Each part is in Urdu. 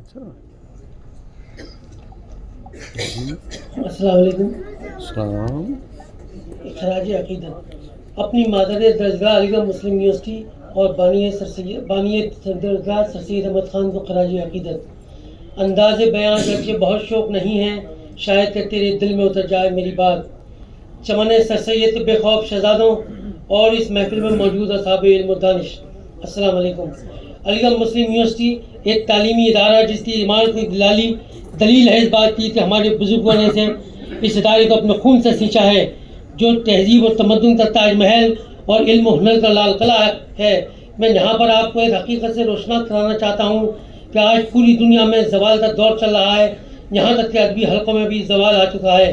السلام علیکم. السلام. خراج عقیدت اپنی مادر درجگاہ علی گڑھ مسلم یونیورسٹی اور بانی درجگاہ سر سید احمد خان کو خراج عقیدت. انداز بیان اگرچہ بہت شوق نہیں ہے، شاید کہ تیرے دل میں اتر جائے میری بات. چمن سر سید بے خوف شہزادوں اور اس محفل میں موجود اصحاب علم و دانش، السلام علیکم. علی گڑھ مسلم یونیورسٹی ایک تعلیمی ادارہ جس کی عمارت کی دلیل ہے اس بات کی کہ ہمارے بزرگوں نے سے اس ادارے کو اپنے خون سے سینچا ہے، جو تہذیب اور تمدن کا تاج محل اور علم و ہنر کا لال قلعہ ہے. میں یہاں پر آپ کو ایک حقیقت سے روشناس کرانا چاہتا ہوں کہ آج پوری دنیا میں زوال کا دور چل رہا ہے، یہاں تک کہ ادبی حلقوں میں بھی زوال آ چکا ہے.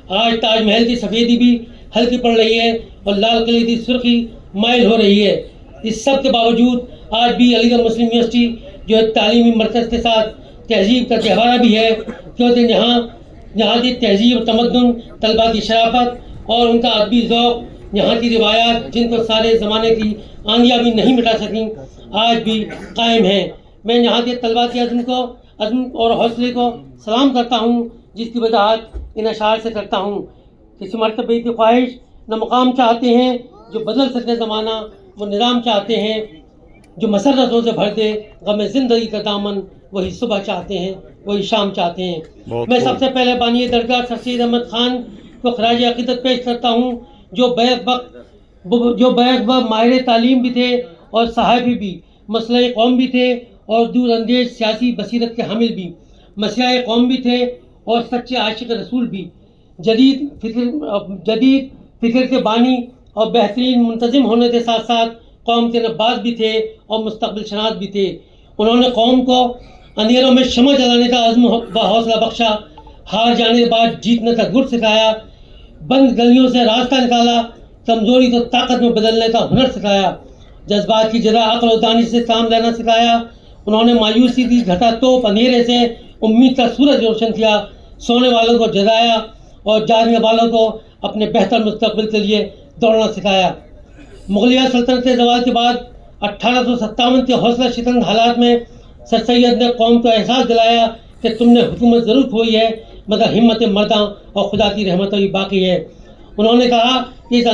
آج تاج محل کی سفیدی بھی ہلکی پڑ رہی ہے اور لال قلعے کی سرخی مائل ہو رہی ہے. اس سب کے باوجود آج بھی علی گڑھ مسلم یونیورسٹی جو ایک تعلیمی مرکز کے ساتھ تہذیب کا گہوارہ بھی ہے، کیونکہ یہاں کی تہذیب و تمدن، طلباء کی شرافت اور ان کا ادبی ذوق، یہاں کی روایات جن کو سارے زمانے کی آندیاں بھی نہیں مٹا سکیں، آج بھی قائم ہیں. میں یہاں کے طلباء کے عزم اور حوصلے کو سلام کرتا ہوں، جس کی وضاحت ان اشعار سے کرتا ہوں. کسی مرتبہ کی خواہش نہ مقام چاہتے ہیں جو بدل سکے زمانہ، وہ نظام چاہتے ہیں جو مسرتوں سے بھر دے غم زندگی کا دامن، وہی صبح چاہتے ہیں، وہی شام چاہتے ہیں. میں سب سے پہلے بانی درگاہ سر سید احمد خان کو خراج عقیدت پیش کرتا ہوں، جو بیک وقت ماہر تعلیم بھی تھے اور صحافی بھی، مسئلہ قوم بھی تھے اور دور اندیش سیاسی بصیرت کے حامل بھی، مسیح قوم بھی تھے اور سچے عاشق رسول بھی، جدید فکر کے بانی اور بہترین منتظم ہونے کے ساتھ ساتھ قوم کے نباز بھی تھے اور مستقبل شناس بھی تھے. انہوں نے قوم کو اندھیروں میں شمع جلانے کا عزم و حوصلہ بخشا، ہار جانے کے بعد جیتنے کا گر سکھایا، بند گلیوں سے راستہ نکالا، کمزوری کو طاقت میں بدلنے کا ہنر سکھایا، جذبات کی جگہ عقل و دانش سے کام لینا سکھایا. انہوں نے مایوسی کی گھٹا توپ اندھیرے سے امید کا سورج روشن کیا، سونے والوں کو جگایا اور جاگنے والوں کو اپنے بہتر مستقبل کے لیے دوڑنا سکھایا. مغلیہ سلطنت کے زوال کے بعد 1857 کے حوصلہ شکن حالات میں سر سید نے قوم کو احساس دلایا کہ تم نے حکومت ضرور کھوئی ہے، مگر ہمت مرداں اور خدا کی رحمت بھی باقی ہے. انہوں نے کہا کہ اس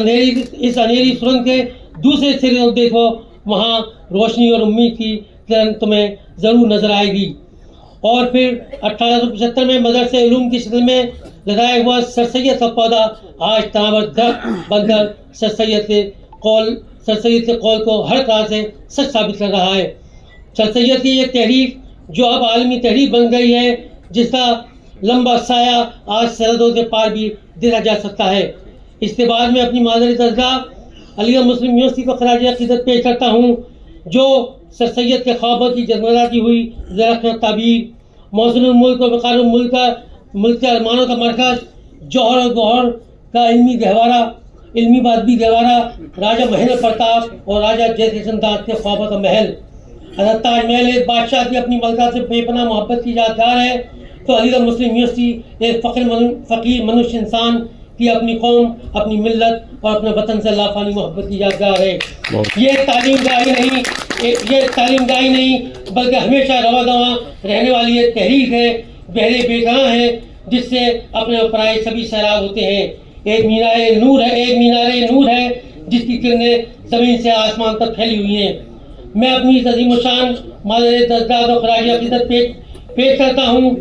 اندھیری سرنگ کے دوسرے سرے کو دیکھو، وہاں روشنی اور امید کی کرن تمہیں ضرور نظر آئے گی. اور پھر 1875 میں مدرسہ علوم کی شکل میں لگایا ہوا سر سید کا پودا آج تناور درخت بن کر سر سید کے قول کو ہر طرح سے سچ ثابت کر رہا ہے. سر سید کی یہ تحریک جو اب عالمی تحریک بن گئی ہے، جس کا لمبا سایہ آج سرحدوں کے پار بھی دیکھا جا سکتا ہے. اس کے بعد میں اپنی مادری درگاہ علی گڑھ مسلم یونیورسٹی کو خراج عقیدت پیش کرتا ہوں، جو سر سید کے خوابوں کی جگمگاتی ہوئی زرخ تعبیر، موزن الملک اور وقار ملک کے ارمانوں کا مرکز، جوہر و گوہر کا علمی ادبی گہوارہ، راجہ مہیندر پرتاپ اور راجہ جے کرشن داس کے خوابوں کا محل. اگر تاج محل ایک بادشاہ کی اپنی ملکہ سے بے پناہ محبت کی یادگار ہے، تو علی گڑھ مسلم یونیورسٹی ایک فقیر منش انسان کی اپنی قوم، اپنی ملت اور اپنے وطن سے لافانی محبت کی یادگار ہے. یہ تعلیم گاہی نہیں بلکہ ہمیشہ رواں دواں رہنے والی ایک تحریک ہے، بہرے بیگاں ہے، جس سے اپنے پرائے سبھی سیراب ہوتے ہیں. ایک مینار نور ہے جس کی کرنیں زمین سے آسمان تک پھیلی ہوئی ہیں. میں اپنی اس عظیم الشان مادر درگاہ کو خراج عقیدت پیش کرتا ہوں.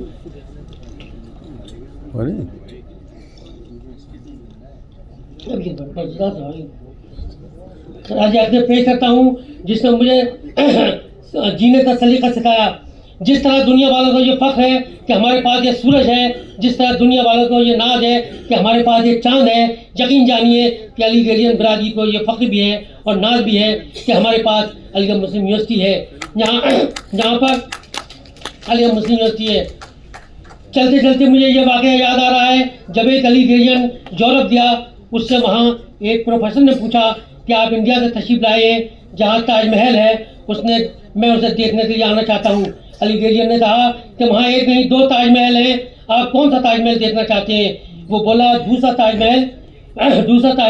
خراج عقیدت پیش کرتا ہوں جس نے مجھے جینے کا سلیقہ سکھایا. جس طرح دنیا والوں کو یہ فخر ہے کہ ہمارے پاس یہ سورج ہے، جس طرح دنیا والوں کو یہ ناز ہے کہ ہمارے پاس یہ چاند ہے، یقین جانیے کہ علی گڑھین برادری کو یہ فخر بھی ہے اور ناز بھی ہے کہ ہمارے پاس علی گڑھ مسلم یونیورسٹی ہے. یہاں پر علی گڑھ مسلم یونیورسٹی ہے. چلتے چلتے مجھے یہ واقعہ یاد آ رہا ہے، جب ایک علی گڑھین یورپ گیا، اس سے وہاں ایک پروفیسر نے پوچھا کہ آپ انڈیا سے تشریف لائے ہیں جہاں تاج محل ہے، میں اسے دیکھنے کے لیے آنا چاہتا ہوں. علی گڑھین نے کہا کہ وہاں ایک نہیں 2 تاج محل ہیں، آپ کون سا تاج محل دیکھنا چاہتے ہیں؟ وہ بولا دوسرا تاج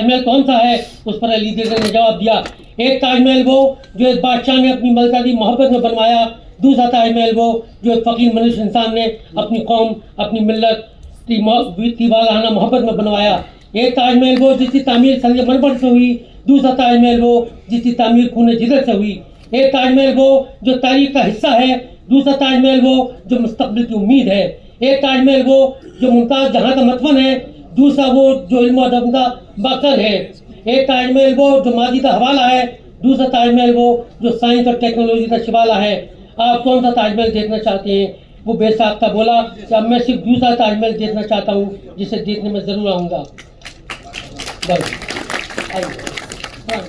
محل کون سا ہے؟ اس پر علی گڑھین نے جواب دیا، ایک تاج محل وہ جو ایک بادشاہ نے اپنی ملکہ کی محبت میں بنوایا، دوسرا تاج محل وہ جو ایک فقیر منش انسان نے اپنی قوم اپنی ملت کی والہانہ محبت میں بنوایا. ایک تاج محل وہ جس کی تعمیر سنگ مرمر سے ہوئی. دوسرا تاج محل وہ جس کی تعمیر خون جگر سے ہوئی. ایک تاج محل وہ جو تاریخ کا حصہ ہے. دوسرا تاج محل وہ جو مستقبل کی امید ہے. ایک تاج محل وہ جو ممتاز جہاں کا متون ہے. دوسرا وہ جو علم و ادب کا باقر ہے. ایک تاج محل وہ جو ماضی کا حوالہ ہے. دوسرا تاج محل وہ جو سائنس اور ٹیکنالوجی کا شبالہ ہے. آپ کون سا تاج محل دیکھنا چاہتے ہیں؟ وہ بے ساختہ بولا کہ اب میں صرف دوسرا تاج محل دیکھنا چاہتا ہوں جسے دیکھنے میں ضرور آؤں گا. بس